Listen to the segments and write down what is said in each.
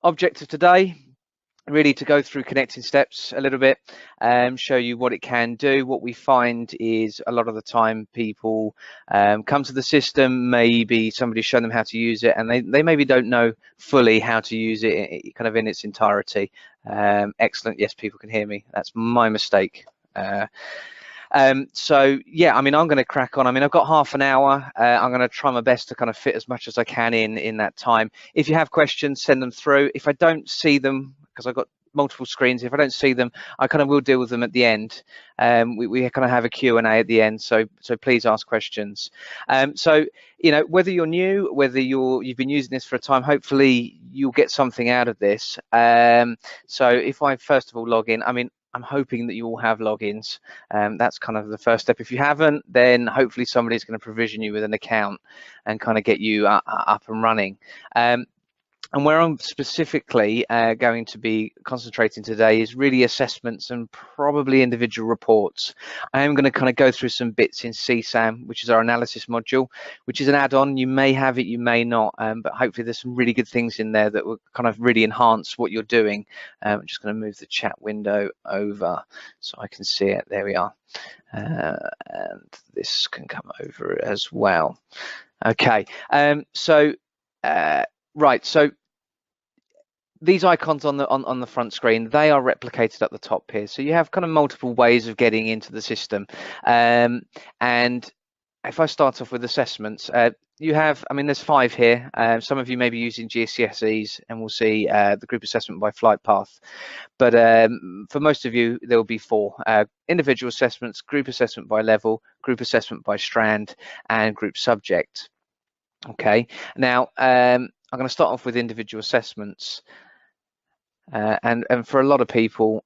Object of today, really to go through connecting steps a little bit, show you what it can do. What we find is a lot of the time people come to the system, maybe somebody's shown them how to use it, and they maybe don't know fully how to use it kind of in its entirety. Excellent, yes, people can hear me. That's my mistake. So yeah, I mean, I'm going to crack on. I mean, I've got half an hour. I'm going to try my best to kind of fit as much as I can in that time. If you have questions, send them through. If I don't see them, because I've got multiple screens, if I don't see them, I kind of will deal with them at the end. We kind of have a Q&A at the end, so please ask questions. So you know, whether you're new, whether you've been using this for a time, hopefully you'll get something out of this. So if I first of all log in, I mean, I'm hoping that you all have logins. That's kind of the first step. If you haven't, then hopefully somebody's going to provision you with an account and kind of get you up and running. And where I'm specifically going to be concentrating today is really assessments and probably individual reports. I am going to kind of go through some bits in CSAM, which is our analysis module, which is an add-on. You may have it, you may not, but hopefully there's some really good things in there that will kind of really enhance what you're doing. I'm just going to move the chat window over so I can see it. There we are. And this can come over as well. Okay, right, so these icons on the front screen, they are replicated at the top here. So you have kind of multiple ways of getting into the system. And if I start off with assessments, you have, I mean, there's 5 here. Some of you may be using GCSEs, and we'll see the group assessment by flight path. But for most of you, there will be 4. Individual assessments, group assessment by level, group assessment by strand, and group subject. Okay, now I'm going to start off with individual assessments. And for a lot of people,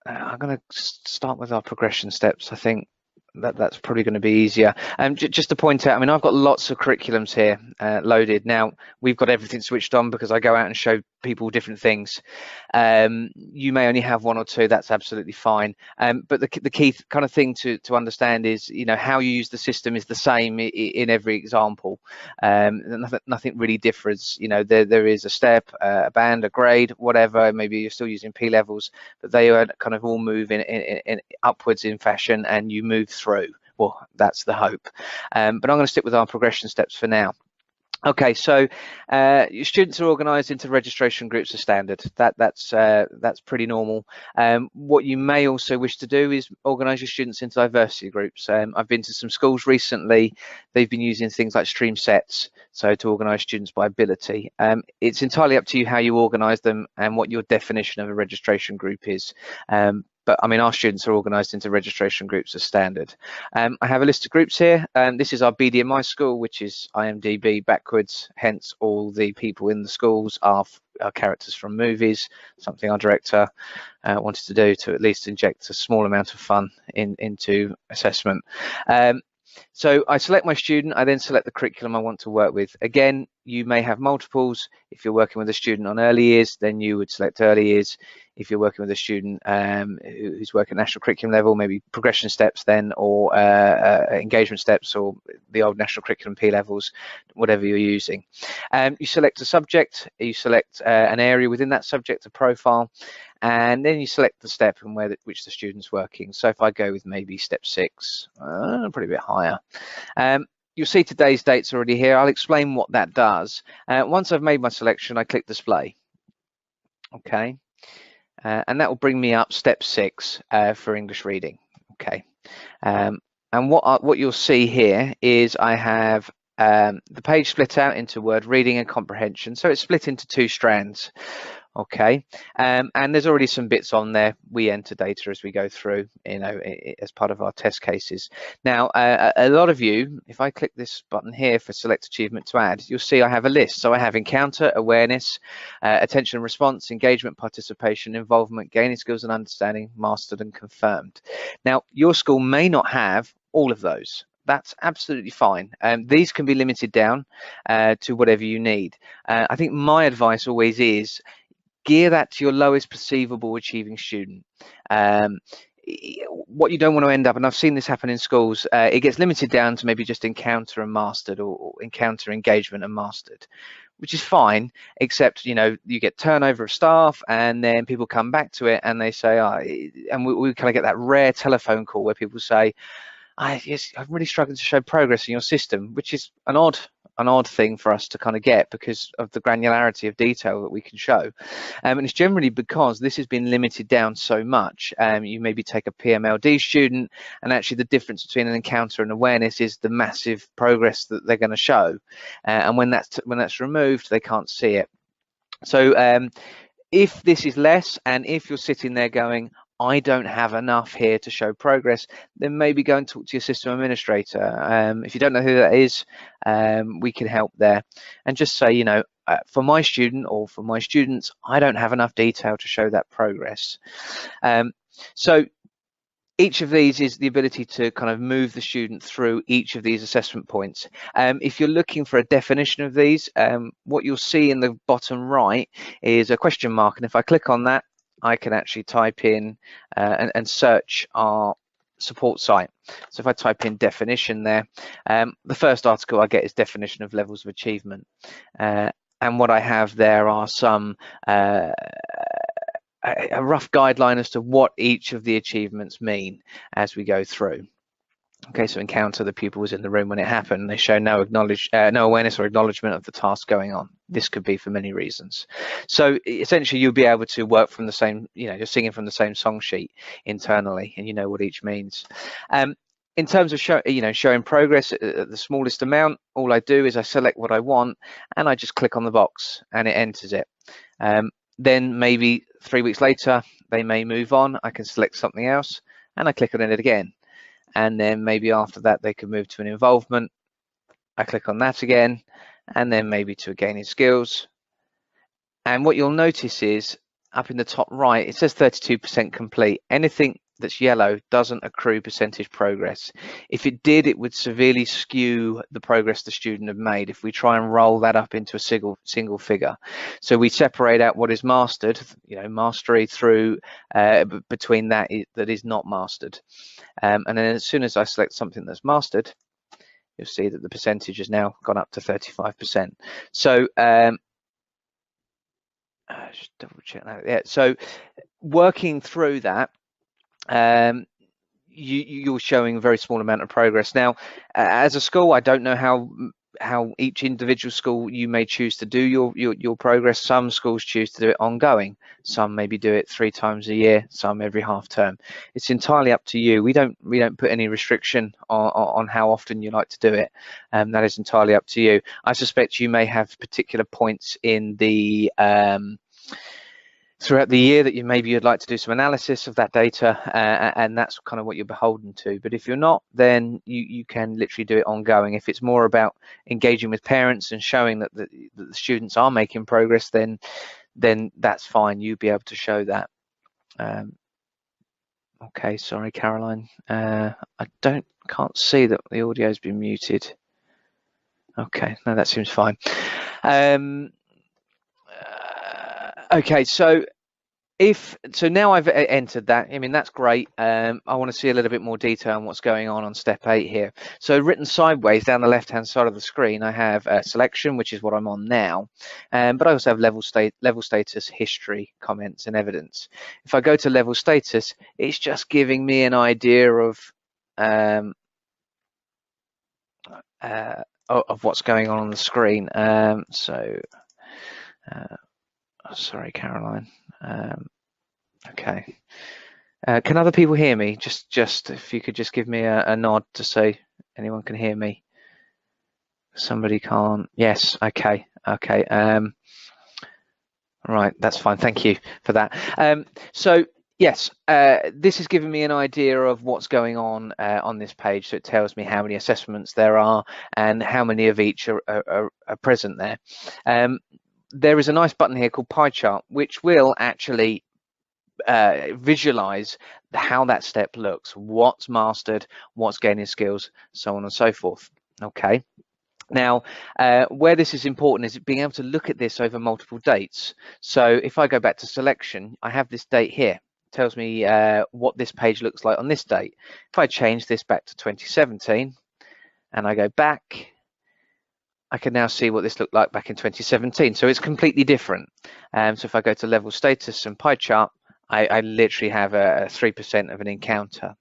I'm going to start with our progression steps. I think that's probably going to be easier. Just to point out, I mean, I've got lots of curriculums here loaded. Now, we've got everything switched on because I go out and show people different things. You may only have 1 or 2, that's absolutely fine. But the key kind of thing to understand is, you know, how you use the system is the same in every example. Nothing really differs. You know, there is a step, a band, a grade, whatever. Maybe you're still using P levels, but they kind of all move in upwards in fashion, and you move through. Well, that's the hope. But I'm going to stick with our progression steps for now. Okay, so your students are organised into registration groups as standard. That's pretty normal. What you may also wish to do is organise your students into diversity groups. I've been to some schools recently. They've been using things like stream sets, so to organise students by ability. It's entirely up to you how you organise them and what your definition of a registration group is. But I mean, our students are organised into registration groups as standard. I have a list of groups here. This is our BDMI school, which is IMDb backwards, hence all the people in the schools are characters from movies, something our director wanted to do to at least inject a small amount of fun into assessment. So I select my student, I then select the curriculum I want to work with. Again, you may have multiples. If you're working with a student on early years, then you would select early years. If you're working with a student who's working at national curriculum level, maybe progression steps then, or engagement steps, or the old national curriculum P levels, whatever you're using. You select a subject, you select an area within that subject, a profile, and then you select the step and which the student's working. So if I go with maybe step 6, probably a bit higher. You'll see today's date's already here. I'll explain what that does. Once I've made my selection, I click display. Okay, and that will bring me up step 6 for English reading. Okay, and what you'll see here is I have the page split out into word reading and comprehension. So it's split into 2 strands. Okay, and there's already some bits on there. We enter data as we go through, you know, as part of our test cases. Now, a lot of you, if I click this button here for select achievement to add, you'll see I have a list. So I have encounter, awareness, attention and response, engagement, participation, involvement, gaining skills and understanding, mastered and confirmed. Now, your school may not have all of those. That's absolutely fine. These can be limited down to whatever you need. I think my advice always is gear that to your lowest perceivable achieving student. what you don't want to end up, and I've seen this happen in schools, it gets limited down to maybe just encounter and mastered, or encounter, engagement and mastered, which is fine, except, you know, you get turnover of staff, and then people come back to it and they say, oh, and we kind of get that rare telephone call where people say, I'm really struggling to show progress in your system, which is an odd thing for us to kind of get because of the granularity of detail that we can show. And it's generally because this has been limited down so much. You maybe take a PMLD student, and actually the difference between an encounter and awareness is the massive progress that they're going to show. And when that's removed, they can't see it. So if this is less, and if you're sitting there going, I don't have enough here to show progress, then maybe go and talk to your system administrator. If you don't know who that is, we can help there. And just say, you know, for my student or for my students, I don't have enough detail to show that progress. So each of these is the ability to kind of move the student through each of these assessment points. If you're looking for a definition of these, what you'll see in the bottom right is a question mark, and if I click on that, I can actually type in and search our support site. So if I type in definition there, the first article I get is definition of levels of achievement, and what I have there are some a rough guideline as to what each of the achievements mean as we go through. Okay, so encounter, the pupil was in the room when it happened. They show no awareness or acknowledgement of the task going on. This could be for many reasons. So essentially, you'll be able to work from the same, you know, you're singing from the same song sheet internally, and you know what each means. In terms of showing progress at the smallest amount, all I do is I select what I want, and I just click on the box, and it enters it. Then maybe 3 weeks later, they may move on. I can select something else, and I click on it again. And then maybe after that, they could move to an involvement. I click on that again, and then maybe to a gaining skills. And what you'll notice is up in the top right, it says 32% complete. Anything that's yellow doesn't accrue percentage progress. If it did, it would severely skew the progress the student had made if we try and roll that up into a single figure. So we separate out what is mastered, you know, mastery, through between that is not mastered. And then as soon as I select something that's mastered, you'll see that the percentage has now gone up to 35%. So just double check that. Yeah, so working through that, you're showing a very small amount of progress. Now, as a school, I don't know how each individual school you may choose to do your progress. Some schools choose to do it ongoing. Some maybe do it 3 times a year, some every half term. It's entirely up to you. We don't put any restriction on how often you like to do it. That is entirely up to you. I suspect you may have particular points in the throughout the year that you'd like to do some analysis of that data, and that's kind of what you're beholden to. But if you're not, then you can literally do it ongoing. If it's more about engaging with parents and showing that the students are making progress, then that's fine. You'll be able to show that. Okay, sorry, Caroline. I can't see that the audio's been muted. Okay, no, that seems fine. Okay, so now I've entered that. I mean, that's great. I want to see a little bit more detail on what's going on step 8 here. So written sideways down the left-hand side of the screen, I have selection, which is what I'm on now, but I also have level status, history, comments, and evidence. If I go to level status, it's just giving me an idea of what's going on the screen. Sorry, Caroline. Okay. Can other people hear me? Just if you could just give me a nod to say anyone can hear me. Somebody can't. Yes. Okay. Right. That's fine. Thank you for that. So yes, this is giving me an idea of what's going on this page. So it tells me how many assessments there are and how many of each are present there. There is a nice button here called pie chart, which will actually visualize how that step looks, what's mastered, what's gaining skills, so on and so forth. Okay. Now, where this is important is being able to look at this over multiple dates. So if I go back to selection, I have this date here, tells me what this page looks like on this date. If I change this back to 2017 and I go back, I can now see what this looked like back in 2017. So it's completely different. So if I go to level status and pie chart, I literally have a 3% of an encounter.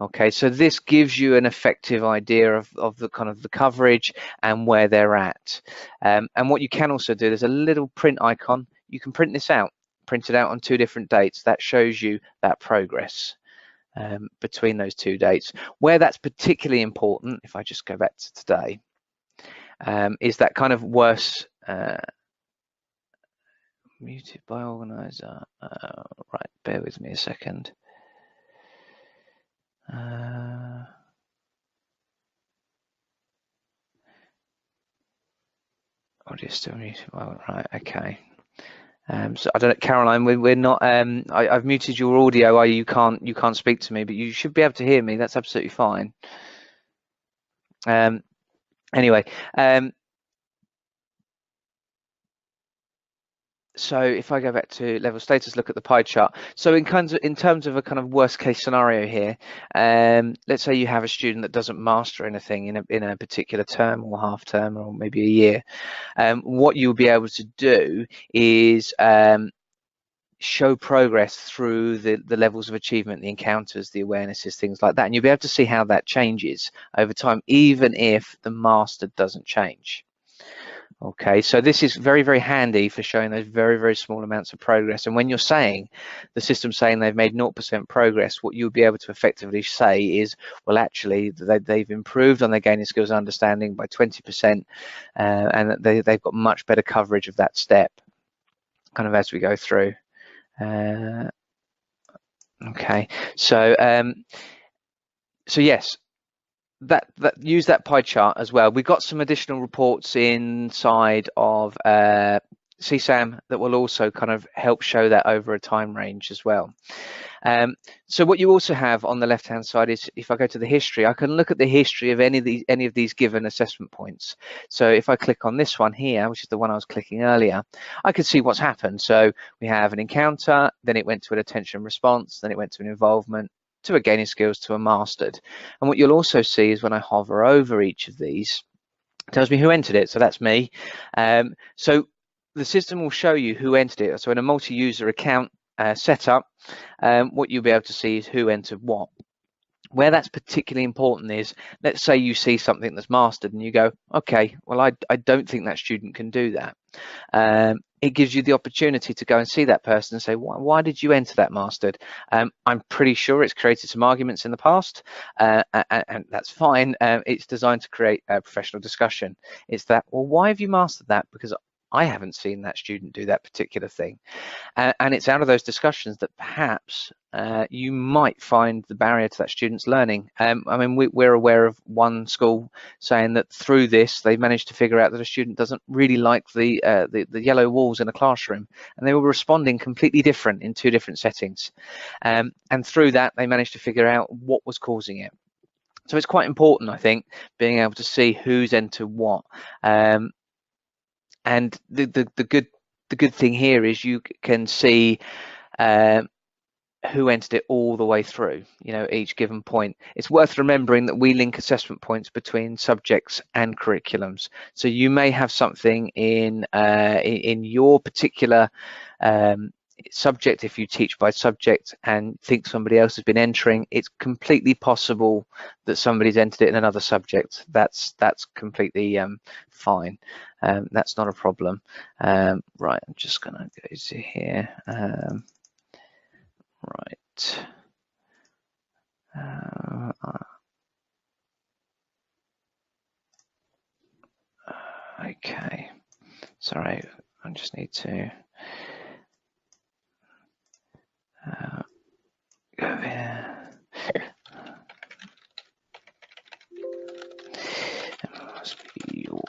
Okay, so this gives you an effective idea of the kind of the coverage and where they're at. And what you can also do, there's a little print icon. You can print this out, print it out on 2 different dates. That shows you that progress between those 2 dates. Where that's particularly important, if I just go back to today, is that kind of worse, muted by organizer. Right, bear with me a second. Audio still muted. Well, right, okay. So I don't know, Caroline. We're not. I've muted your audio. You can't speak to me, but you should be able to hear me. That's absolutely fine. Anyway. So if I go back to level status, look at the pie chart. So in terms of a kind of worst case scenario here, let's say you have a student that doesn't master anything in a particular term or half term or maybe a year. What you'll be able to do is show progress through the levels of achievement, the encounters, the awarenesses, things like that, and you'll be able to see how that changes over time, even if the master doesn't change. Okay, so this is very, very handy for showing those very, very small amounts of progress. And when you're saying, the system's saying they've made 0% progress, what you'll be able to effectively say is, well, actually, they've improved on their gaining skills and understanding by 20%, and they've got much better coverage of that step, kind of as we go through. Okay, so yes. That use that pie chart as well. We've got some additional reports inside of CSAM that will also kind of help show that over a time range as well. So what you also have on the left hand side is, if I go to the history, I can look at the history of any of these given assessment points. So if I click on this one here, which is the one I was clicking earlier, I can see what's happened. So we have an encounter, then it went to an attention response, then it went to an involvement, to a gaining skills, to a mastered. And what you'll also see is when I hover over each of these, it tells me who entered it. So that's me. So the system will show you who entered it. So in a multi-user account setup, what you'll be able to see is who entered what. Where that's particularly important is, let's say you see something that's mastered and you go, okay, well, I don't think that student can do that. It gives you the opportunity to go and see that person and say, why did you enter that mastered? I'm pretty sure it's created some arguments in the past, and that's fine. It's designed to create a professional discussion. It's that, well, why have you mastered that? Because I haven't seen that student do that particular thing. And it's out of those discussions that perhaps you might find the barrier to that student's learning. I mean, we're aware of one school saying that through this, they managed to figure out that a student doesn't really like the yellow walls in a classroom, and they were responding completely different in 2 different settings. And through that, they managed to figure out what was causing it. So it's quite important, I think, being able to see who's entered what. And the good thing here is you can see who entered it all the way through, each given point. It's worth remembering that we link assessment points between subjects and curriculums. So you may have something in your particular subject, if you teach by subject and think somebody else has been entering. It's completely possible that somebody's entered it in another subject. That's completely fine. That's not a problem. Right, I'm just gonna go to here. Right. Okay. Sorry, I just need to go here. It must be your.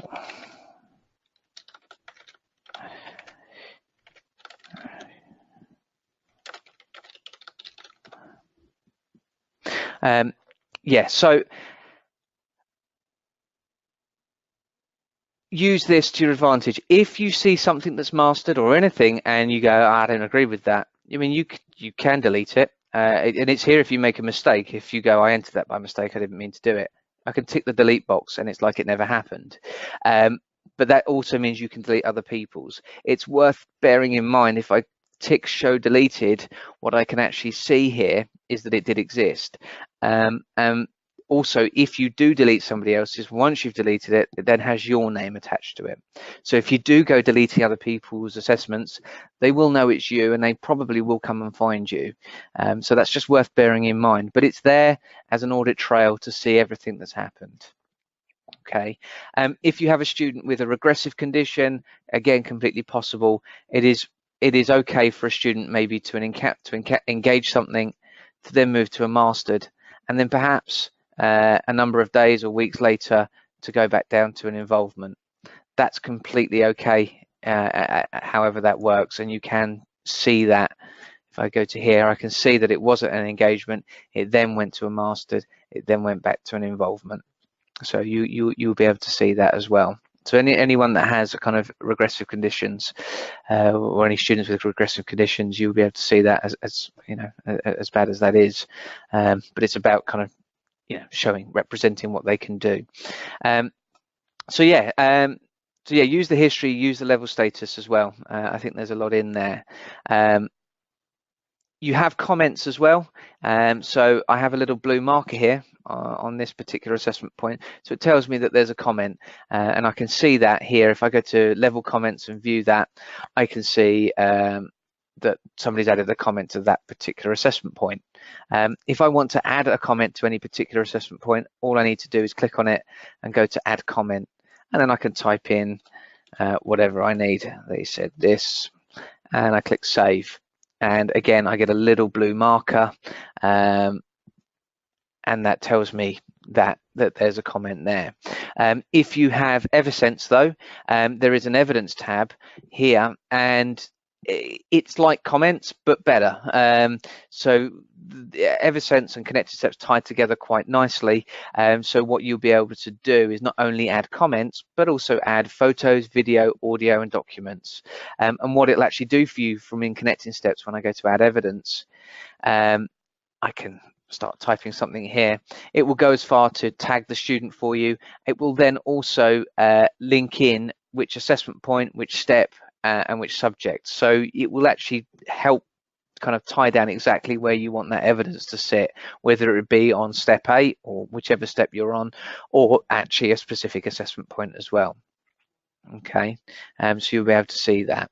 Yeah, so use this to your advantage. If you see something that's mastered or anything and you go, I don't agree with that, I mean, you can delete it, and it's here if you make a mistake. If you go, I entered that by mistake, I didn't mean to do it. I can tick the delete box, and it's like it never happened. But that also means you can delete other people's. It's worth bearing in mind, if I tick show deleted, what I can actually see here is that it did exist. Also, if you do delete somebody else's, once you've deleted it, it then has your name attached to it. So if you do go deleting other people's assessments, they will know it's you, and they probably will come and find you. So that's just worth bearing in mind. But it's there as an audit trail to see everything that's happened. Okay. If you have a student with a regressive condition, again, completely possible. It is okay for a student maybe to engage something, to then move to a mastered, and then perhaps a number of days or weeks later to go back down to an involvement. That's completely okay, however that works, and you can see that. If I go to here, I can see that it wasn't an engagement, it then went to a mastered, it then went back to an involvement. So you'll be able to see that as well. So anyone that has a kind of regressive conditions, or any students with regressive conditions, you'll be able to see that as you know, as bad as that is. But it's about kind of, you know, showing, representing what they can do. So yeah, use the history, use the level status as well. I think there's a lot in there. You have comments as well. So I have a little blue marker here on this particular assessment point. So it tells me that there's a comment, and I can see that here. If I go to level comments and view that, I can see that somebody's added a comment to that particular assessment point. If I want to add a comment to any particular assessment point, all I need to do is click on it and go to add comment, and then I can type in whatever I need. They said this, and I click save. And again, I get a little blue marker, and that tells me that there's a comment there. If you have Eversense, though, there is an evidence tab here, and it's like comments but better. So Eversense and Connected Steps tie together quite nicely. So what you'll be able to do is not only add comments but also add photos, video, audio and documents. And what it'll actually do for you from in Connecting Steps, when I go to add evidence, I can start typing something here. It will go as far to tag the student for you. It will then also link in which assessment point, which step, and which subject. So it will actually help kind of tie down exactly where you want that evidence to sit, whether it be on step 8 or whichever step you're on, or actually a specific assessment point as well. Okay, so you'll be able to see that.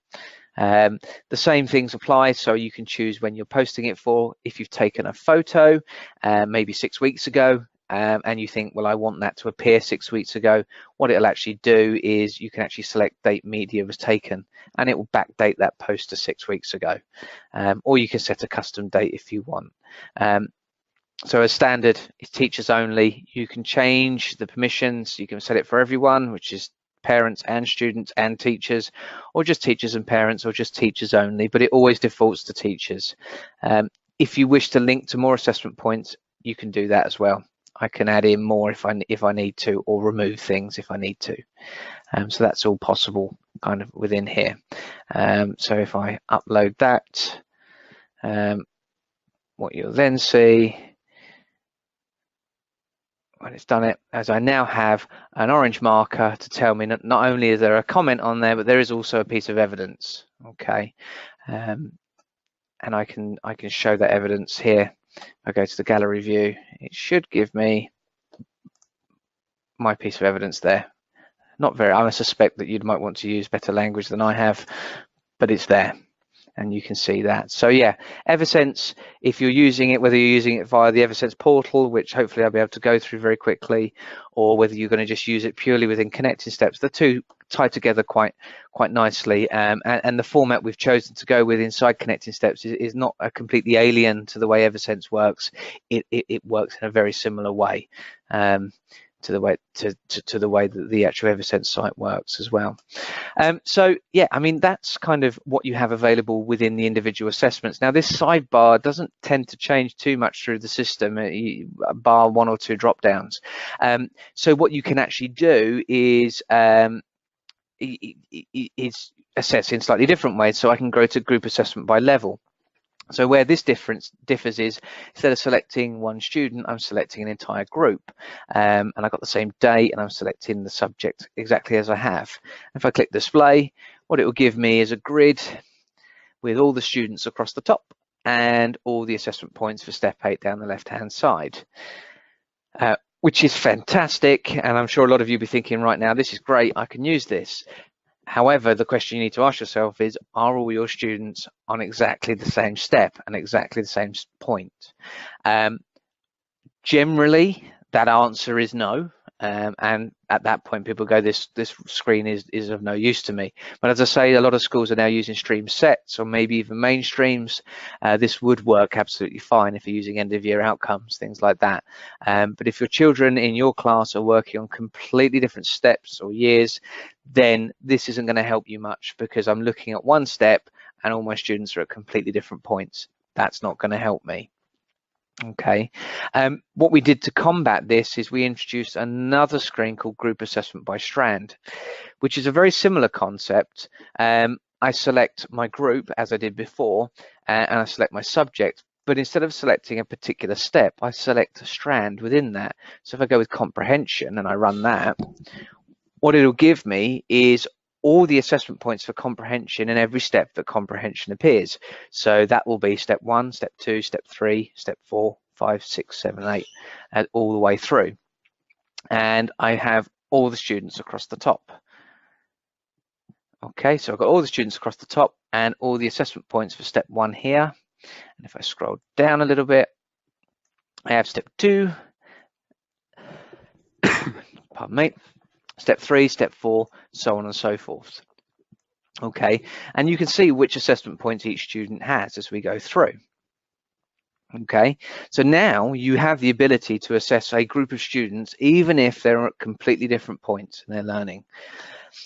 The same things apply, so you can choose when you're posting it for. If you've taken a photo maybe 6 weeks ago, and you think, well, I want that to appear 6 weeks ago, what it'll actually do is you can actually select date media was taken, and it will backdate that post to 6 weeks ago. Or you can set a custom date if you want. So as standard, it's teachers only. You can change the permissions. You can set it for everyone, which is parents and students and teachers, or just teachers and parents, or just teachers only, but it always defaults to teachers. If you wish to link to more assessment points, you can do that as well. I can add in more if I need to, or remove things if I need to. So that's all possible kind of within here. So if I upload that, what you'll then see when it's done it, as I now have an orange marker to tell me not only is there a comment on there, but there is also a piece of evidence. Okay, and I can show that evidence here. I go to the gallery view, it should give me my piece of evidence there. Not very, I suspect that you might want to use better language than I have, but it's there and you can see that. So yeah, Eversense, if you're using it, whether you're using it via the Eversense portal, which hopefully I'll be able to go through very quickly, or whether you're going to just use it purely within Connecting Steps, the two tie together quite nicely, and the format we've chosen to go with inside Connecting Steps is not a completely alien to the way Eversense works. It works in a very similar way to the way that the actual Eversense site works as well. So yeah, I mean, that's kind of what you have available within the individual assessments. Now this sidebar doesn't tend to change too much through the system, bar one or two drop downs. So what you can actually do is assess in slightly different ways. So I can go to group assessment by level. So where this differs is, instead of selecting one student, I'm selecting an entire group, and I've got the same date, and I'm selecting the subject exactly as I have. If I click display, what it will give me is a grid with all the students across the top and all the assessment points for step 8 down the left hand side, which is fantastic. And I'm sure a lot of you will be thinking right now, this is great, I can use this. However, the question you need to ask yourself is, are all your students on exactly the same step and exactly the same point? Generally, that answer is no. And at that point, people go, this screen is of no use to me. But as I say, a lot of schools are now using stream sets or maybe even mainstreams. This would work absolutely fine if you're using end of year outcomes, things like that. But if your children in your class are working on completely different steps or years, then this isn't going to help you much, because I'm looking at one step and all my students are at completely different points. That's not going to help me. Okay, what we did to combat this is we introduced another screen called Group Assessment by Strand, which is a very similar concept. I select my group as I did before, and I select my subject, but instead of selecting a particular step, I select a strand within that. So if I go with comprehension and I run that, what it'll give me is all the assessment points for comprehension in every step that comprehension appears. So that will be step 1, step 2, step 3, step 4, 5, 6, 7, 8, and all the way through. And I have all the students across the top. Okay, so I've got all the students across the top and all the assessment points for step 1 here. And if I scroll down a little bit, I have step 2, pardon me, step 3, step 4, so on and so forth. Okay, and you can see which assessment points each student has as we go through. Okay, so now you have the ability to assess a group of students even if they're at completely different points in their learning.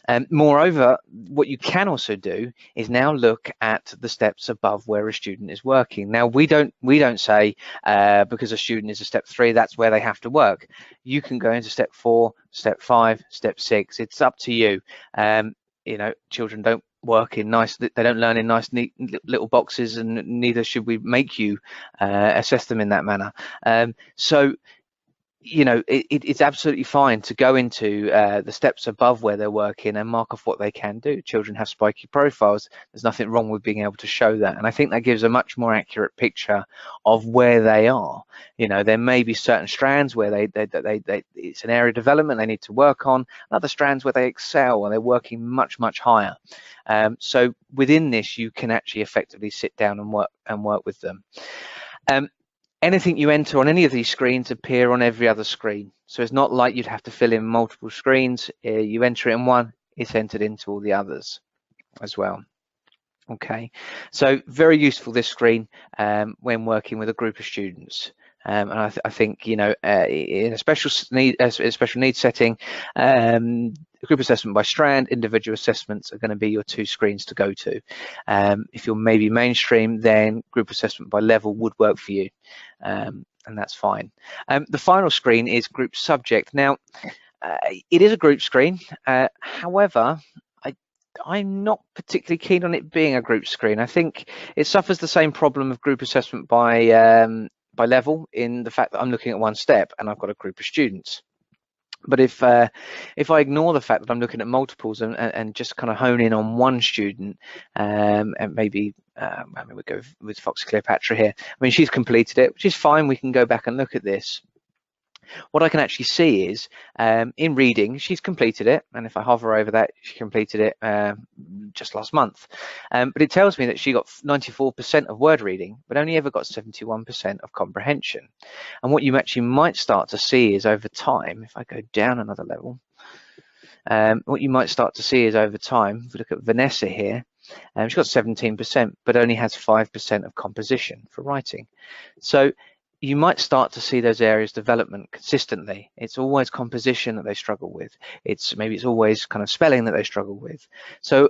And moreover, what you can also do is now look at the steps above where a student is working. Now we don't say because a student is a step 3, that's where they have to work. You can go into step 4, step 5, step 6. It's up to you. You know, children don't work in nice, they don't learn in nice neat little boxes, and neither should we make you assess them in that manner. So you know, it's absolutely fine to go into the steps above where they're working and mark off what they can do. Children have spiky profiles. There's nothing wrong with being able to show that. And I think that gives a much more accurate picture of where they are. You know, there may be certain strands where it's an area of development they need to work on, other strands where they excel and they're working much, much higher. So within this, you can actually effectively sit down and work with them. Anything you enter on any of these screens appear on every other screen. So it's not like you'd have to fill in multiple screens. You enter it in one, it's entered into all the others as well. Okay, so very useful, this screen, when working with a group of students. And I think, you know, in a special needs setting, group assessment by strand, individual assessments are going to be your 2 screens to go to. If you're maybe mainstream, then group assessment by level would work for you, and that's fine. The final screen is group subject. Now, it is a group screen. However, I'm not particularly keen on it being a group screen. I think it suffers the same problem of group assessment by level, in the fact that I'm looking at one step and I've got a group of students. But if I ignore the fact that I'm looking at multiples and just kind of hone in on one student, and maybe I mean, we go with Foxy Cleopatra here. I mean, she's completed it, which is fine. We can go back and look at this. What I can actually see is in reading, she's completed it, and if I hover over that, she completed it just last month. But it tells me that she got 94% of word reading, but only ever got 71% of comprehension. And what you actually might start to see is over time, if I go down another level, what you might start to see is over time, if we look at Vanessa here, she's got 17%, but only has 5% of composition for writing. So you might start to see those areas development consistently. It's always composition that they struggle with. Maybe it's always kind of spelling that they struggle with. So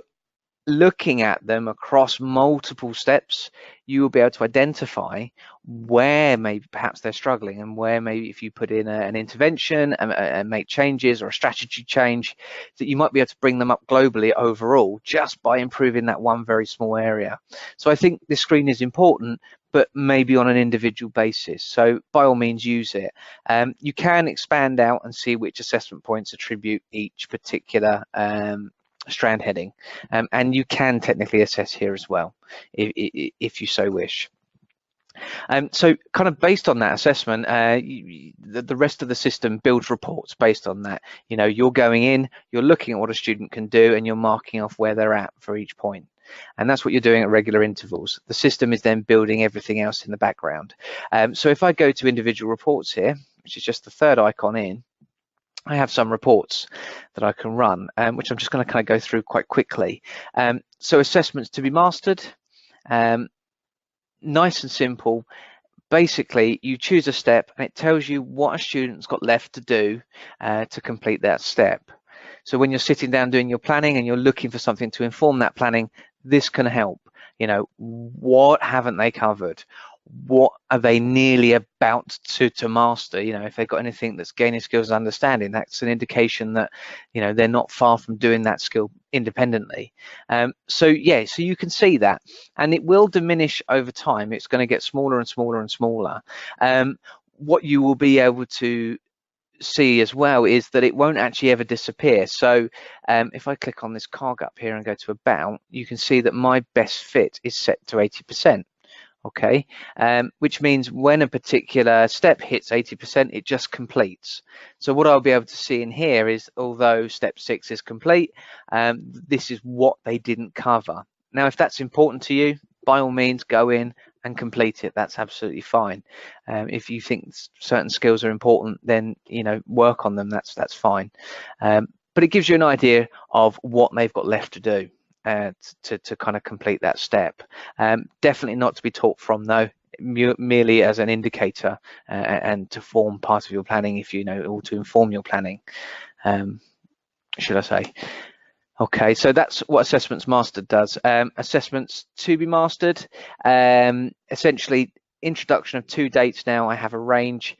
looking at them across multiple steps, you will be able to identify where maybe perhaps they're struggling, and where maybe if you put in an intervention and make changes or a strategy change, that you might be able to bring them up globally overall just by improving that one very small area. So I think this screen is important, but maybe on an individual basis. So by all means use it. You can expand out and see which assessment points attribute each particular strand heading, and you can technically assess here as well if you so wish. So kind of based on that assessment, the rest of the system builds reports based on that. You know, you're going in, you're looking at what a student can do, and you're marking off where they're at for each point. And that's what you're doing at regular intervals. The system is then building everything else in the background. So if I go to individual reports here, which is just the third icon in, I have some reports that I can run, which I'm just going to kind of go through quite quickly. So assessments to be mastered, nice and simple. Basically, you choose a step and it tells you what a student's got left to do to complete that step. So when you're sitting down doing your planning and you're looking for something to inform that planning, this can help. You know, what haven't they covered? What are they nearly about to master? You know, if they've got anything that's gaining skills and understanding, that's an indication that, you know, they're not far from doing that skill independently. So yeah, so you can see that, and it will diminish over time. It's going to get smaller and smaller and smaller. What you will be able to see as well is that it won't actually ever disappear. So if I click on this cog up here and go to about, you can see that my best fit is set to 80%. Okay, which means when a particular step hits 80%, it just completes. So what I'll be able to see in here is, although step 6 is complete, this is what they didn't cover. Now, if that's important to you, by all means, go in and complete it. That's absolutely fine. If you think certain skills are important, then, you know, work on them. That's fine. But it gives you an idea of what they've got left to do. To kind of complete that step. Definitely not to be taught from, though, merely as an indicator and to form part of your planning, if you know, or to inform your planning, should I say. Okay, so that's what Assessments Mastered does. Assessments to be mastered, essentially introduction of 2 dates. Now I have a range,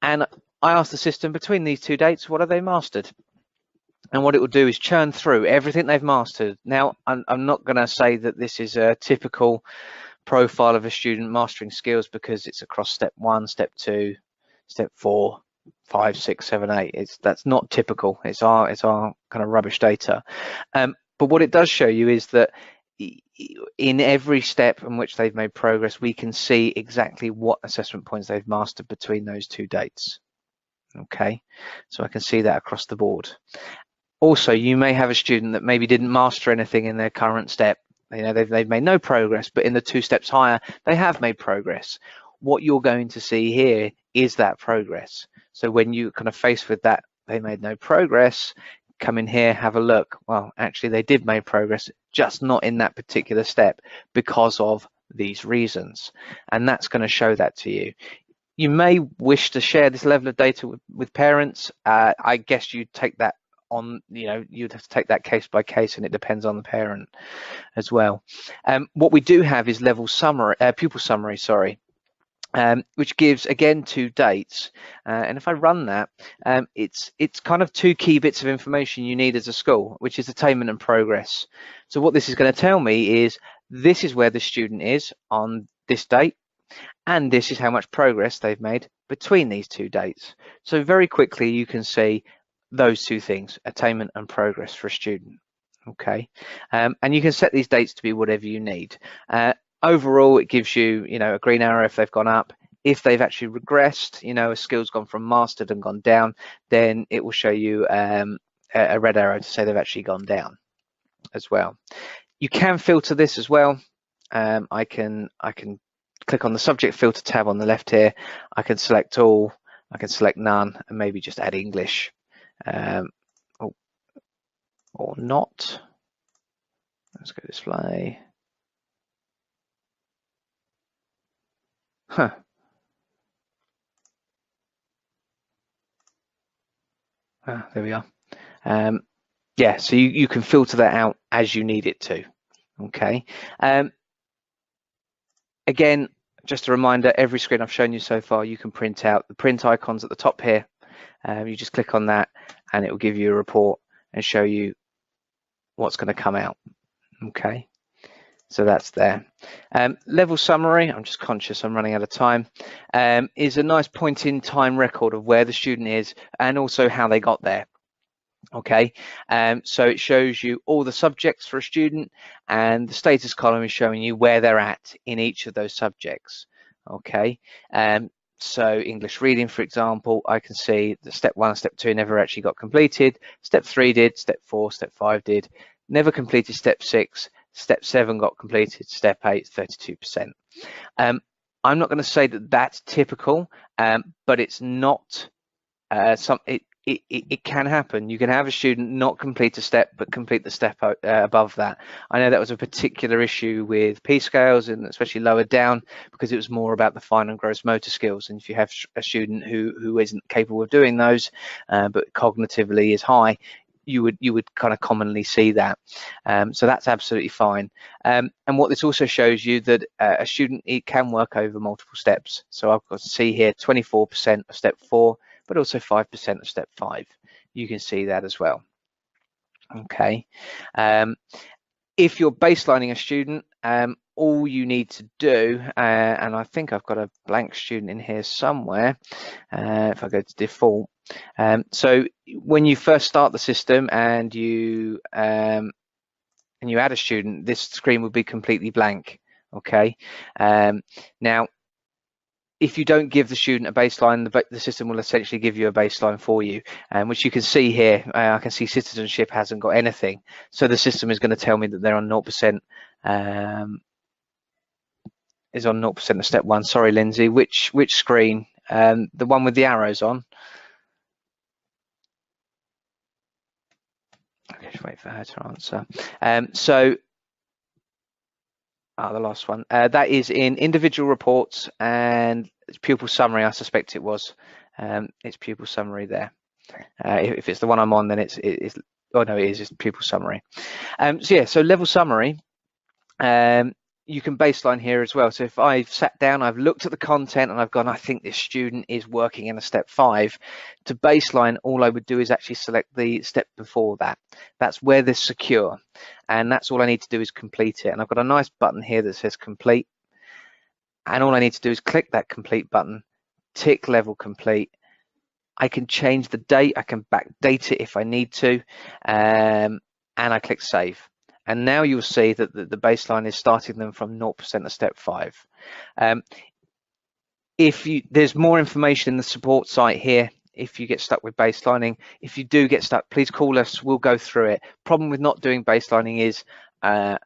and I ask the system, between these 2 dates, what have they mastered? And what it will do is churn through everything they've mastered. Now, I'm not going to say that this is a typical profile of a student mastering skills, because it's across step 1, step 2, step 4, 5, 6, 7, 8. That's not typical. It's our kind of rubbish data. But what it does show you is that in every step in which they've made progress, we can see exactly what assessment points they've mastered between those 2 dates. Okay, so I can see that across the board. Also, you may have a student that maybe didn't master anything in their current step. You know, they've made no progress, but in the 2 steps higher, they have made progress. What you're going to see here is that progress. So when you kind of faced with that, they made no progress, come in here, have a look. Well, actually, they did make progress, just not in that particular step because of these reasons. And that's going to show that to you. You may wish to share this level of data with parents. I guess you take that on, you know, you'd have to take that case by case, and it depends on the parent as well. What we do have is level summary, pupil summary, sorry, which gives again 2 dates. And if I run that, it's kind of 2 key bits of information you need as a school, which is attainment and progress. So what this is going to tell me is, this is where the student is on this date, and this is how much progress they've made between these 2 dates. So very quickly you can see those 2 things, attainment and progress for a student. Okay, and you can set these dates to be whatever you need. Overall, it gives you, you know, a green arrow if they've gone up. If they've actually regressed, you know, a skill's gone from mastered and gone down, then it will show you a red arrow to say they've actually gone down as well. You can filter this as well. I can click on the subject filter tab on the left here. I can select all, I can select none, and maybe just add English. Or not. Let's go display. Huh. There we are. Yeah, so you can filter that out as you need it to. Okay. Again, just a reminder, every screen I've shown you so far, you can print out the print icons at the top here. You just click on that and it will give you a report and show you what's going to come out. Okay, so that's there. Level summary, I'm just conscious I'm running out of time, is a nice point in time record of where the student is and also how they got there. Okay, so it shows you all the subjects for a student, and the status column is showing you where they're at in each of those subjects. Okay, so English reading, for example, I can see that step 1 and step 2 never actually got completed. Step 3 did, step 4, step 5 did, never completed step 6, step 7 got completed, step 8, 32%. I'm not going to say that that's typical, but it's not it can happen. You can have a student not complete a step but complete the step above that. I know that was a particular issue with P scales, and especially lower down, because it was more about the fine and gross motor skills. And if you have a student who isn't capable of doing those but cognitively is high, you would kind of commonly see that. So that's absolutely fine. And what this also shows you that a student can work over multiple steps. So I've got to see here 24% of step 4, but also 5% of step 5. You can see that as well. Okay. If you're baselining a student, all you need to do, and I think I've got a blank student in here somewhere, if I go to default. So when you first start the system and you add a student, this screen will be completely blank. Okay. Now, if you don't give the student a baseline, the system will essentially give you a baseline for you, which you can see here. I can see citizenship hasn't got anything, so the system is going to tell me that they're on 0%. Is on 0% of step 1. Sorry, Lindsay. Which screen? The one with the arrows on. Okay, just wait for her to answer. The last one. That is in individual reports and pupil summary. I suspect it was. It's pupil summary there. If it's the one I'm on, then it's oh no, it is. It's pupil summary. So yeah, so level summary. You can baseline here as well. So if I've sat down, I've looked at the content and I've gone, I think this student is working in a step 5. To baseline, all I would do is actually select the step before that. That's where they're secure. And that's all I need to do is complete it. And I've got a nice button here that says complete. And all I need to do is click that complete button, tick level complete. I can change the date. I can backdate it if I need to. And I click save. And now you'll see that the baseline is starting them from 0% of step 5. There's more information in the support site here. If you get stuck with baselining, if you do get stuck, please call us. We'll go through it. Problem with not doing baselining is, I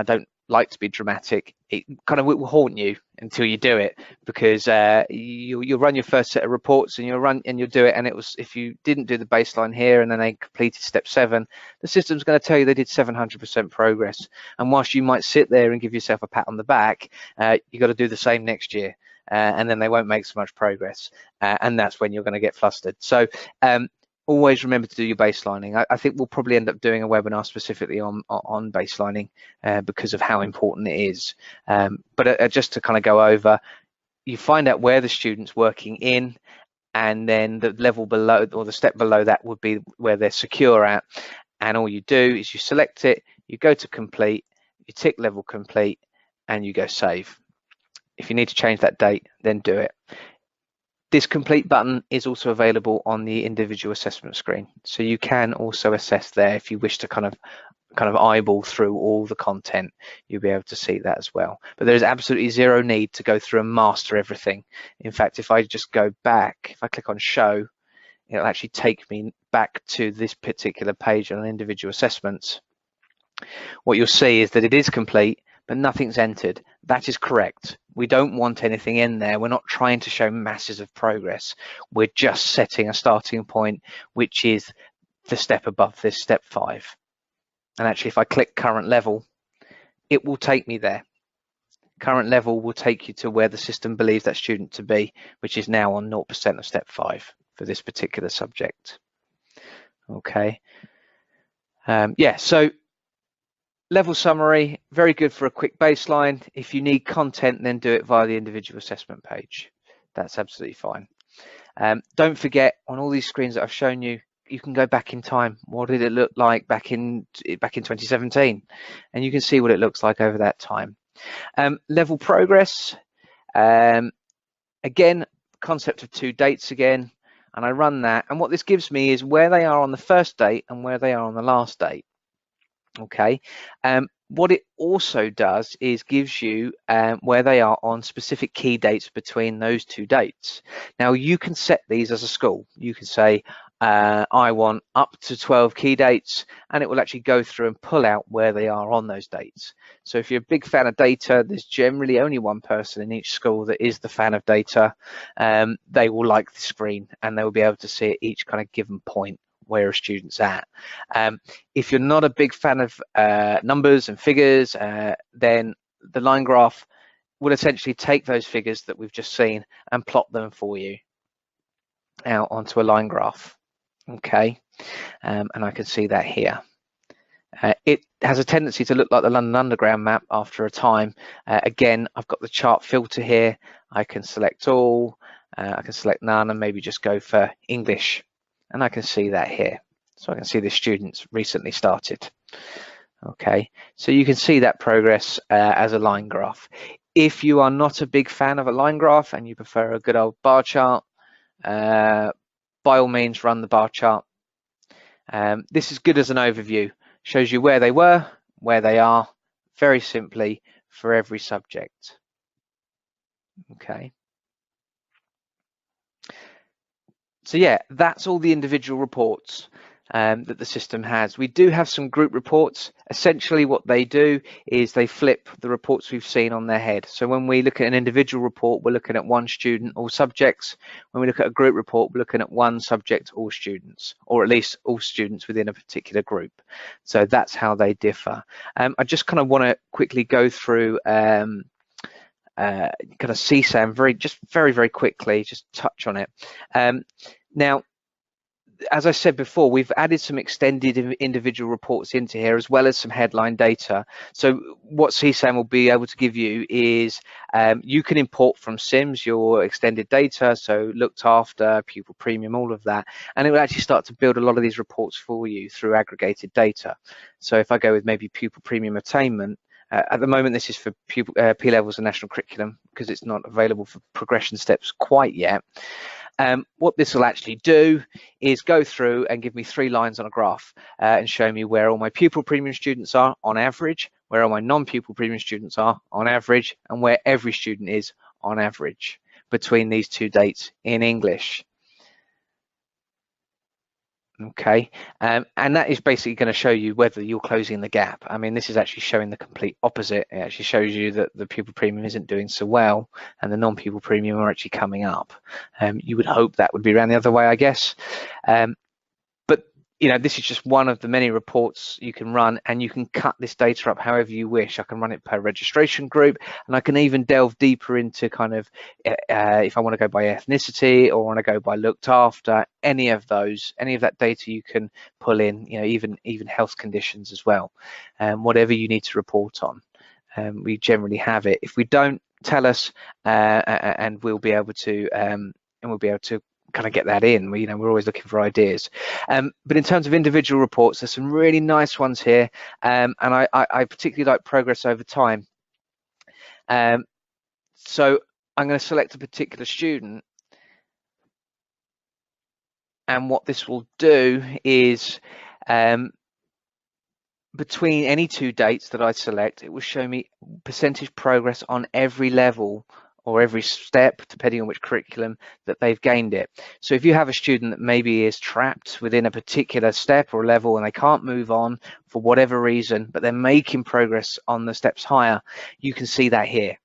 don't like to be dramatic, it kind of will haunt you until you do it, because you'll run your first set of reports and you'll do it, and if you didn't do the baseline here and then they completed step 7, the system's going to tell you they did 700% progress. And whilst you might sit there and give yourself a pat on the back, you got to do the same next year, and then they won't make so much progress, and that's when you're going to get flustered. So always remember to do your baselining. I think we'll probably end up doing a webinar specifically on baselining because of how important it is. But just to kind of go over, you find out where the student's working in, and then the level below, or the step below that, would be where they're secure at. And all you do is you select it, you go to complete, you tick level complete, and you go save. If you need to change that date, then do it. This complete button is also available on the individual assessment screen, so you can also assess there if you wish to kind of eyeball through all the content. You'll be able to see that as well. But there's absolutely zero need to go through and master everything. In fact, if I just go back, if I click on show, it'll actually take me back to this particular page on individual assessments. What you'll see is that it is complete, but nothing's entered. That is correct. We don't want anything in there. We're not trying to show masses of progress. We're just setting a starting point, which is the step above this, step 5. And actually, if I click current level, it will take me there. Current level will take you to where the system believes that student to be, which is now on 0% of step 5 for this particular subject. Okay. Yeah, so Level summary, very good for a quick baseline. If you need content, then do it via the individual assessment page. That's absolutely fine. Don't forget, on all these screens that I've shown you, you can go back in time. What did it look like back in 2017? And you can see what it looks like over that time. Level progress, again, concept of 2 dates again, and I run that. And what this gives me is where they are on the first date and where they are on the last date. Okay, what it also does is gives you where they are on specific key dates between those 2 dates. Now you can set these as a school. You can say I want up to 12 key dates, and it will actually go through and pull out where they are on those dates. So if you're a big fan of data, there's generally only one person in each school that is the fan of data. They will like the screen and they will be able to see at each kind of given point where a student's at. If you're not a big fan of numbers and figures, then the line graph will essentially take those figures that we've just seen and plot them for you out onto a line graph. Okay, and I can see that here. It has a tendency to look like the London Underground map after a time. Again, I've got the chart filter here. I can select all, I can select none, and maybe just go for English. And I can see that here. So I can see the students recently started. Okay, so you can see that progress as a line graph. If you are not a big fan of a line graph and you prefer a good old bar chart, by all means run the bar chart. This is good as an overview. Shows you where they were, where they are, very simply for every subject. Okay. So yeah, that's all the individual reports that the system has. We do have some group reports. Essentially what they do is they flip the reports we've seen on their head. So when we look at an individual report, we're looking at one student, all subjects. When we look at a group report, we're looking at one subject, all students, or at least all students within a particular group. So that's how they differ. I just kind of want to quickly go through kind of CSAM very quickly, just touch on it. Now, as I said before, we've added some extended individual reports into here as well as some headline data. So what CSAM will be able to give you is you can import from SIMS your extended data, so looked after, pupil premium, all of that, and it will actually start to build a lot of these reports for you through aggregated data. So if I go with maybe pupil premium attainment, at the moment, this is for P levels and national curriculum because it's not available for progression steps quite yet. What this will actually do is go through and give me 3 lines on a graph and show me where all my pupil premium students are on average, where all my non-pupil premium students are on average, and where every student is on average between these 2 dates in English. Okay, and that is basically going to show you whether you're closing the gap. I mean, this is actually showing the complete opposite. It actually shows you that the pupil premium isn't doing so well and the non-pupil premium are actually coming up. You would hope that would be around the other way, I guess. But you know, this is just one of the many reports you can run, and you can cut this data up however you wish. I can run it per registration group, and I can even delve deeper into kind of if I want to go by ethnicity or want to go by looked after, any of that data you can pull in, you know, even health conditions as well, whatever you need to report on. We generally have it. If we don't, tell us, and we'll be able to kind of get that in. We're always looking for ideas. But in terms of individual reports, there's some really nice ones here, and I particularly like progress over time. So I'm going to select a particular student, and what this will do is between any 2 dates that I select, it will show me percentage progress on every level or every step, depending on which curriculum that they've gained it. So if you have a student that maybe is trapped within a particular step or level and they can't move on for whatever reason, but they're making progress on the steps higher, you can see that here.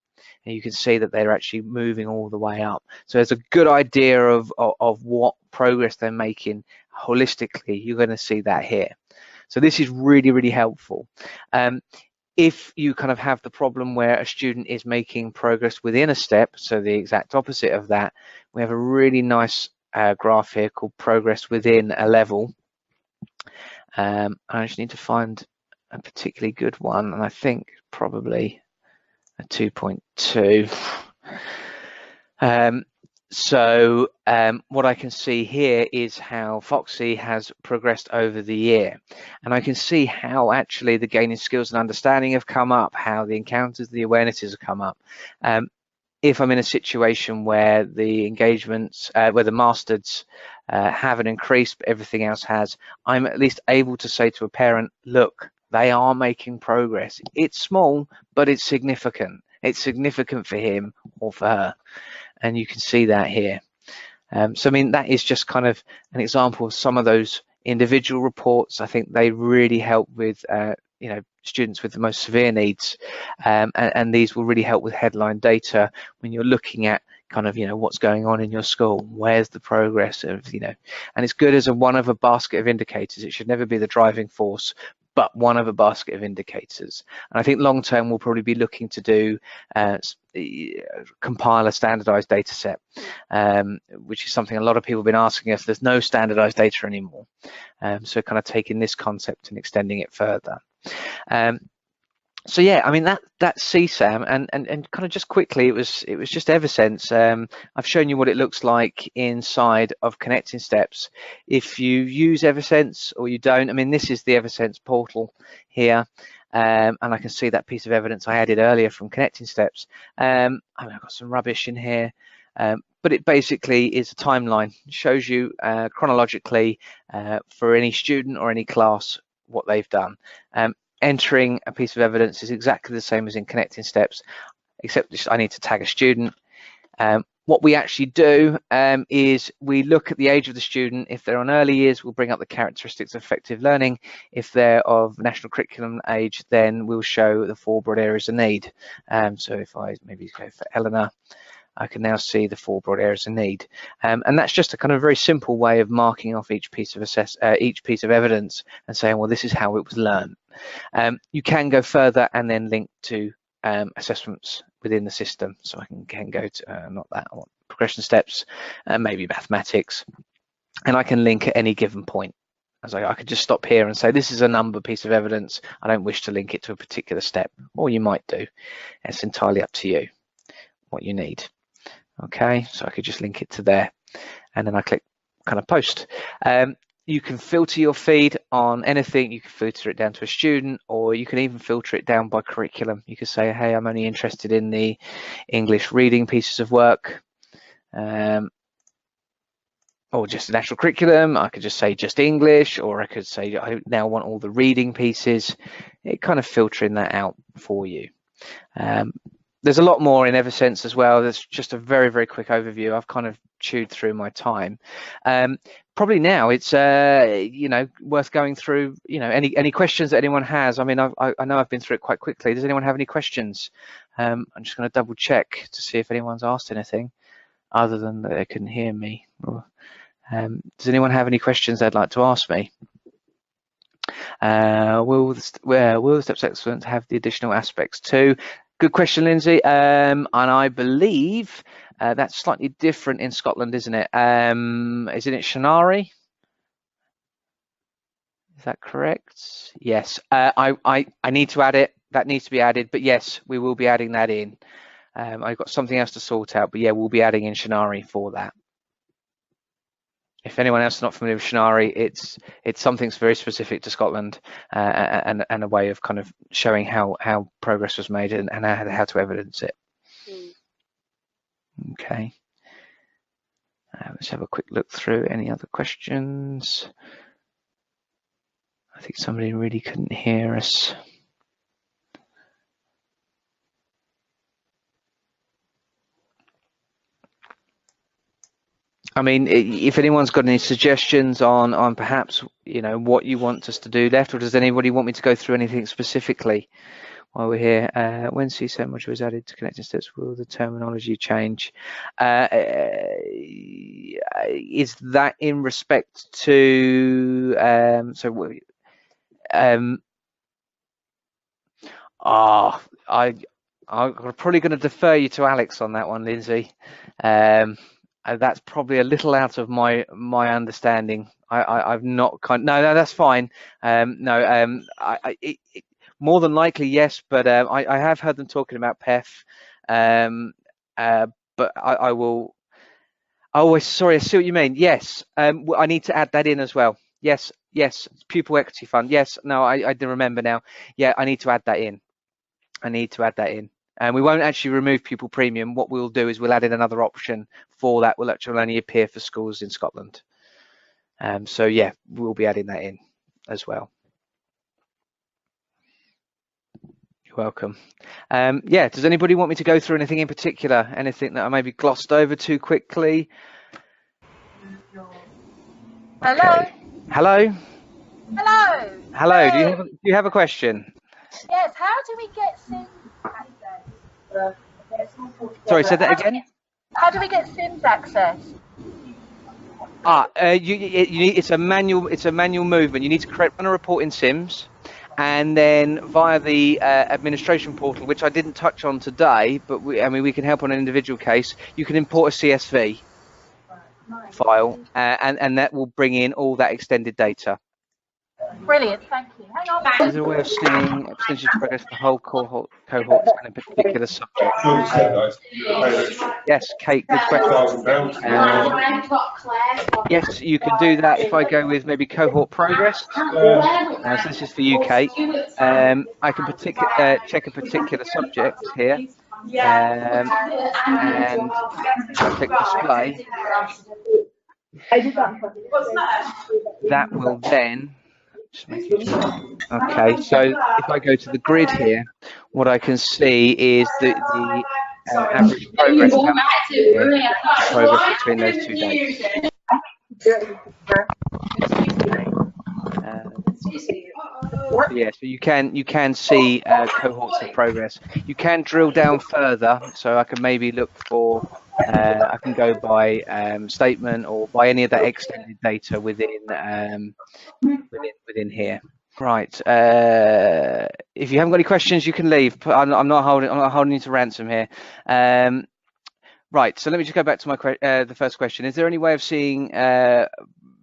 And you can see that they're actually moving all the way up. So there's a good idea of what progress they're making holistically. You're going to see that here. So this is really helpful. If you kind of have the problem where a student is making progress within a step, so the exact opposite of that, we have a really nice graph here called progress within a level. I just need to find a particularly good one, and I think probably a 2.2. What I can see here is how Foxy has progressed over the year, and I can see how actually the gaining skills and understanding have come up, how the encounters, the awarenesses have come up. If I'm in a situation where the engagements, where the masters haven't increased, but everything else has, I'm at least able to say to a parent, look, they are making progress. It's small, but it's significant. It's significant for him or for her. And you can see that here. So, I mean, that is just kind of an example of some of those individual reports. I think they really help with students with the most severe needs, and these will really help with headline data when you're looking at kind of what's going on in your school, where's the progress of and it's good as one of a basket of indicators. It should never be the driving force, but one of a basket of indicators. And I think long term we'll probably be looking to do compile a standardized data set, which is something a lot of people have been asking us. There's no standardized data anymore, so kind of taking this concept and extending it further. So yeah, I mean that's CSAM, and kind of just quickly, it was just Eversense. I've shown you what it looks like inside of Connecting Steps. If you use Eversense or you don't, I mean this is the Eversense portal here, and I can see that piece of evidence I added earlier from Connecting Steps. I mean, I've got some rubbish in here, but it basically is a timeline. It shows you chronologically for any student or any class what they've done. Entering a piece of evidence is exactly the same as in Connecting Steps, except I need to tag a student. What we actually do is we look at the age of the student. If they're on early years, we'll bring up the characteristics of effective learning. If they're of national curriculum age, then we'll show the 4 broad areas of need. So if I maybe go for Eleanor, I can now see the 4 broad areas of need, and that's just a kind of very simple way of marking off each piece of evidence and saying, well, this is how it was learned. You can go further and then link to assessments within the system. So I can go to not that, I want progression steps, maybe mathematics, and I can link at any given point. As I could just stop here and say, this is a number piece of evidence. I don't wish to link it to a particular step, or you might do. It's entirely up to you what you need. Okay, so I could just link it to there, and then I click kind of post. You can filter your feed on anything. You can filter it down to a student, or you can even filter it down by curriculum. You could say, hey, I'm only interested in the English reading pieces of work, or just the national curriculum. I could just say just English, or I could say I now want all the reading pieces. It kind of filtering that out for you. There's a lot more in Eversense as well. That's just a very, very quick overview. I've kind of chewed through my time. Probably now it's worth going through. Any questions that anyone has. I mean, I know I've been through it quite quickly. Does anyone have any questions? I'm just going to double check to see if anyone's asked anything other than that they couldn't hear me. Does anyone have any questions they'd like to ask me? Will the Steps Excellence have the additional aspects too? Good question, Lindsay. And I believe that's slightly different in Scotland, isn't it? Isn't it Shanari? Is that correct? Yes. I need to add it. That needs to be added. But yes, we will be adding that in. I've got something else to sort out. But yeah, we'll be adding in Shanari for that. If anyone else is not familiar with Shanari, it's something that's very specific to Scotland, and a way of kind of showing how progress was made and how to evidence it. Okay. Let's have a quick look through any other questions. I think somebody really couldn't hear us. I mean, if anyone's got any suggestions on perhaps what you want us to do left, or does anybody want me to go through anything specifically while we're here? When CSAM module is added to Connecting Steps, will the terminology change? Is that in respect to I'm probably going to defer you to Alex on that one, Lindsay. That's probably a little out of my understanding. I've not no, that's fine. No, more than likely yes, but I have heard them talking about PEF. But I will. Oh, sorry, I see what you mean. Yes, I need to add that in as well. Yes, pupil equity fund. Yes, no, I do remember now. Yeah, I need to add that in. And we won't actually remove pupil premium. What we'll do is we'll add in another option for that. Will actually only appear for schools in Scotland. So yeah, we'll be adding that in as well. You're welcome. Yeah, does anybody want me to go through anything in particular? Anything that I maybe glossed over too quickly? Okay. Hello. Do you have a question? Yes. How do we get SIMS access? Sorry, say that again. How do we get SIMS access? You need, it's a manual movement. You need to run a report in SIMS, and then via the administration portal, which I didn't touch on today, but we can help on an individual case. You can import a CSV file, and that will bring in all that extended data. Brilliant, thank you. Hang on. Is there a way of seeing percentage progress for the whole cohort in a particular subject? Yes, Kate, good question. Yes, you can do that if I go with maybe cohort progress. So this is for you, Kate. I can check a particular subject here, and if I click display, that will then just making sure. Okay, so if I go to the grid here, what I can see is the average progress between those 2 dates. Yeah, so you can see cohorts of progress. You can drill down further, so I can maybe look for I can go by statement or by any of that extended data within within here. Right. If you haven't got any questions, you can leave. I'm not holding you to ransom here. Right. So let me just go back to my the first question. Is there any way of seeing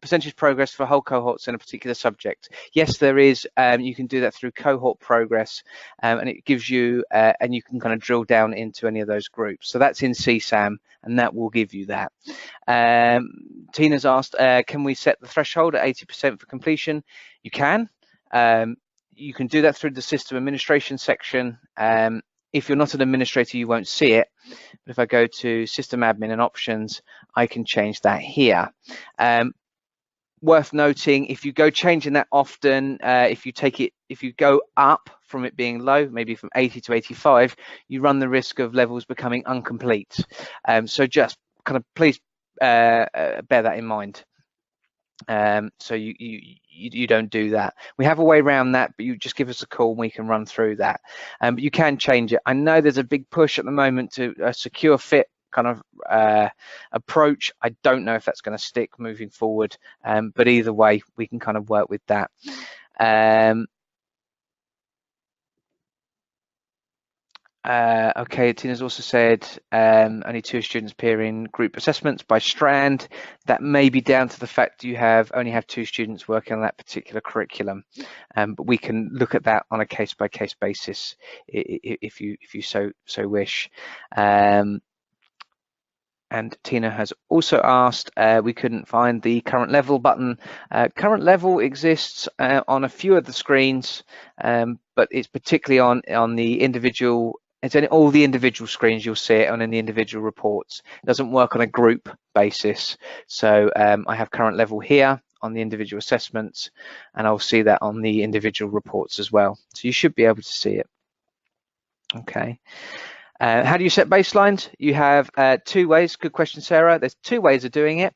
percentage progress for whole cohorts in a particular subject? Yes, there is. You can do that through cohort progress, and it gives you, and you can kind of drill down into any of those groups. So that's in CSAM, and that will give you that. Tina's asked, can we set the threshold at 80% for completion? You can. You can do that through the system administration section. If you're not an administrator, you won't see it. But if I go to system admin and options, I can change that here. Worth noting, if you go changing that often, if you go up from it being low, maybe from 80 to 85, you run the risk of levels becoming incomplete. So just kind of please bear that in mind. So you don't do that. We have a way around that, but you just give us a call and we can run through that. But you can change it. I know there's a big push at the moment to a secure fit kind of approach. I don't know if that's going to stick moving forward, but either way, we can kind of work with that. Okay, Tina's also said only 2 students appear in group assessments by strand. That may be down to the fact you only have 2 students working on that particular curriculum, but we can look at that on a case-by-case basis if you so wish. And Tina has also asked, we couldn't find the current level button. Current level exists on a few of the screens, but it's particularly on the individual. It's on all the individual screens. You'll see it on the individual reports. It doesn't work on a group basis. So I have current level here on the individual assessments, and I'll see that on the individual reports as well. So you should be able to see it. Okay. How do you set baselines? You have 2 ways. Good question, Sarah. There's 2 ways of doing it.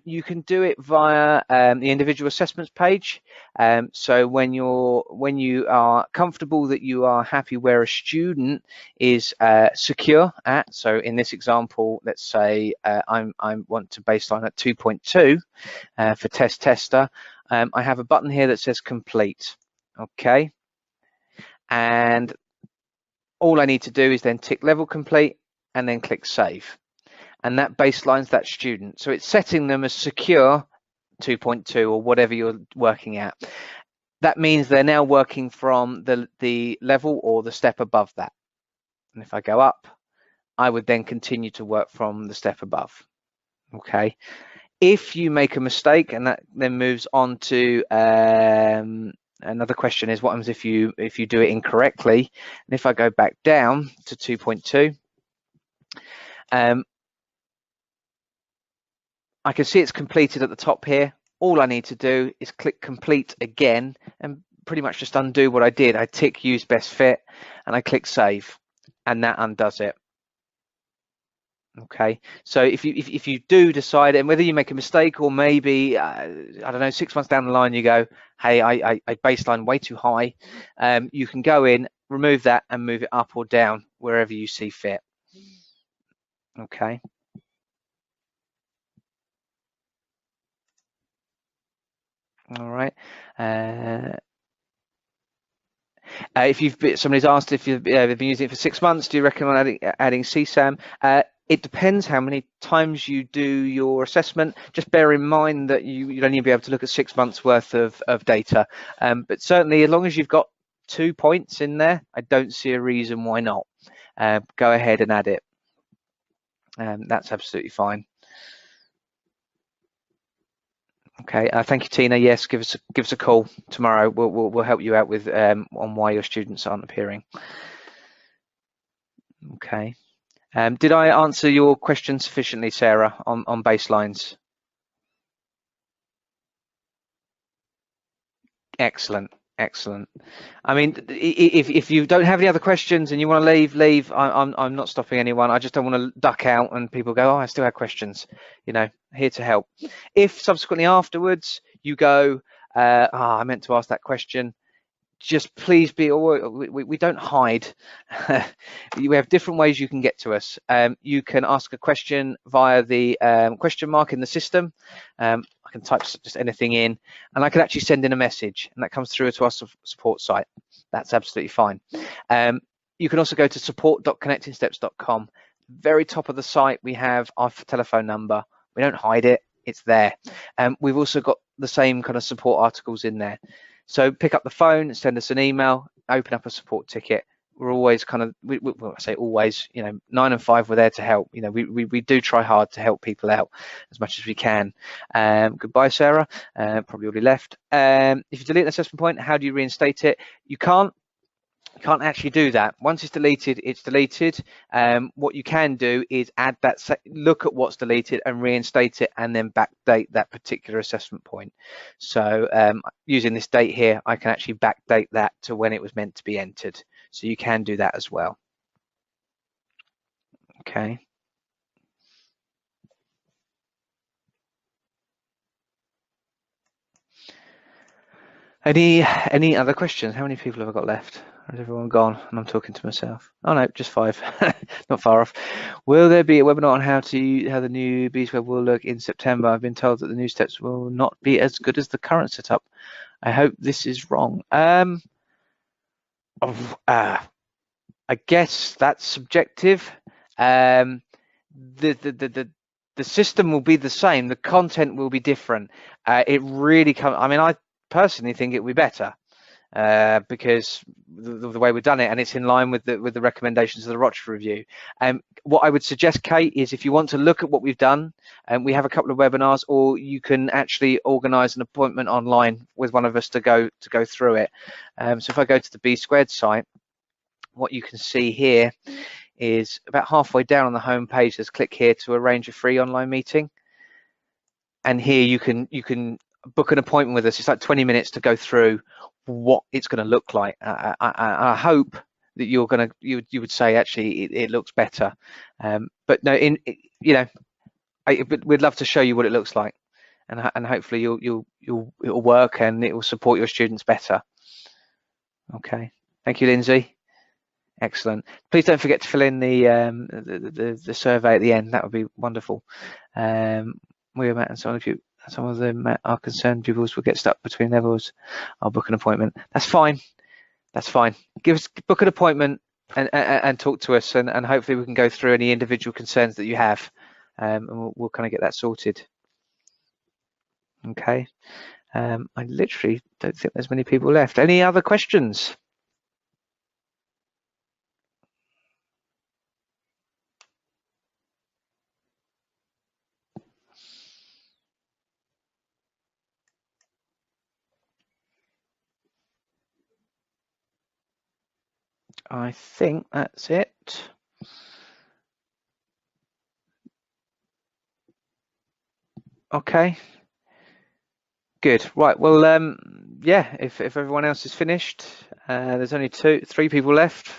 You can do it via the individual assessments page. So when you are comfortable that you are happy where a student is secure at, so in this example, let's say I want to baseline at 2.2 for tester. I have a button here that says complete. Okay, and all I need to do is then tick level complete and then click save. and that baselines that student. So it's setting them as secure 2.2 or whatever you're working at. That means they're now working from the level or the step above that. And if I go up, I would then continue to work from the step above. Okay. If you make a mistake, and that then moves on to another question, is what happens if you do it incorrectly? And if I go back down to 2.2, I can see it's completed at the top here. All I need to do is click complete again and pretty much just undo what I did. I tick use best fit and I click save, and that undoes it. Okay, so if you do decide, and whether you make a mistake or maybe I don't know, 6 months down the line you go, hey, I baseline way too high, you can go in, remove that and move it up or down wherever you see fit. Okay. All right. If somebody's asked if you've been using it for 6 months, do you recommend adding CSAM? It depends how many times you do your assessment. Just bear in mind that you'd only be able to look at 6 months worth of data. But certainly, as long as you've got 2 points in there, I don't see a reason why not. Go ahead and add it. That's absolutely fine. Okay, thank you, Tina. Yes, give us a call tomorrow. We'll help you out with on why your students aren't appearing. Okay. Did I answer your question sufficiently, Sarah, on baselines? Excellent, excellent. I mean, if you don't have any other questions and you want to leave. I'm not stopping anyone. I just don't want to duck out and people go, oh, I still have questions. You know, here to help. If subsequently afterwards you go, I meant to ask that question, just please be aware, we don't hide. We have different ways you can get to us. You can ask a question via the question mark in the system. I can type just anything in and I can actually send in a message and that comes through to our support site. That's absolutely fine. You can also go to support.connectingsteps.com. Very top of the site, we have our telephone number. We don't hide it, it's there. We've also got the same kind of support articles in there. So pick up the phone, send us an email, open up a support ticket. We're always kind of, well, I say always, you know, 9 and 5, we're there to help. You know, we do try hard to help people out as much as we can. Goodbye, Sarah, probably already left. If you delete an assessment point, how do you reinstate it? You can't actually do that. Once it's deleted, it's deleted. What you can do is add that, look at what's deleted and reinstate it and then backdate that particular assessment point. So using this date here, I can actually backdate that to when it was meant to be entered. So you can do that as well. Okay. Any other questions? How many people have I got left? Has everyone gone? And I'm talking to myself. Oh no, just 5. Not far off. Will there be a webinar on how the new BSweb will look in September? I've been told that the new steps will not be as good as the current setup. I hope this is wrong. I guess that's subjective. The system will be the same. The content will be different. It really comes. I mean, I personally think it will be better because the way we've done it, and it's in line with the recommendations of the Rochford review. What I would suggest, Kate, is if you want to look at what we've done, we have a couple of webinars, or you can actually organise an appointment online with one of us to go through it. So if I go to the B² site, what you can see here is about halfway down on the home page, there's click here to arrange a free online meeting, and here you can book an appointment with us. It's like 20 minutes to go through what it's going to look like. I hope that you would say actually it looks better, but no, we'd love to show you what it looks like, and hopefully it'll work and it will support your students better. Okay, thank you, Lindsay. Excellent. Please don't forget to fill in the survey at the end. That would be wonderful. We are Matt and some of them are concerned pupils will get stuck between levels. I'll book an appointment. That's fine. That's fine. Book an appointment and talk to us, and hopefully we can go through any individual concerns that you have. and we'll kind of get that sorted. Okay. I literally don't think there's many people left. Any other questions? I think that's it. Okay. Good. Right. Well, yeah. If everyone else is finished, there's only three people left,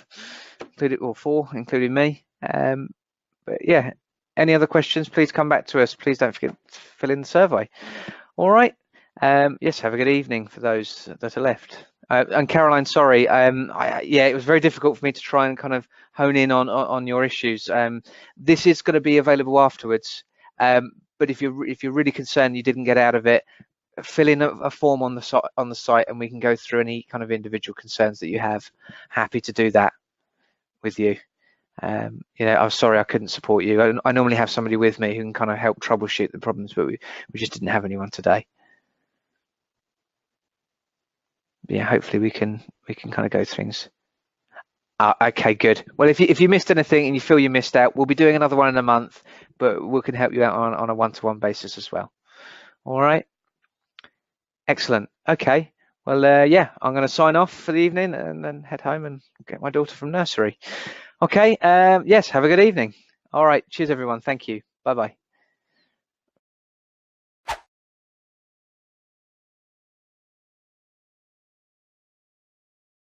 or four, including me. But yeah. Any other questions? Please come back to us. Please don't forget to fill in the survey. All right. Yes. Have a good evening for those that are left. And Caroline, sorry. Yeah, it was very difficult for me to try and kind of hone in on your issues. This is going to be available afterwards. But if you're really concerned you didn't get out of it, fill in a form on the site, and we can go through any kind of individual concerns that you have. Happy to do that with you. I'm sorry I couldn't support you. I normally have somebody with me who can kind of help troubleshoot the problems, but we just didn't have anyone today. Yeah, hopefully we can kind of go through things. Okay, good. Well, if you missed anything and you feel you missed out, we'll be doing another one in a month, but we can help you out on a one-to-one basis as well. All right. Excellent. Okay. Well, yeah, I'm going to sign off for the evening and then head home and get my daughter from nursery. Okay. Yes. Have a good evening. All right. Cheers, everyone. Thank you. Bye-bye.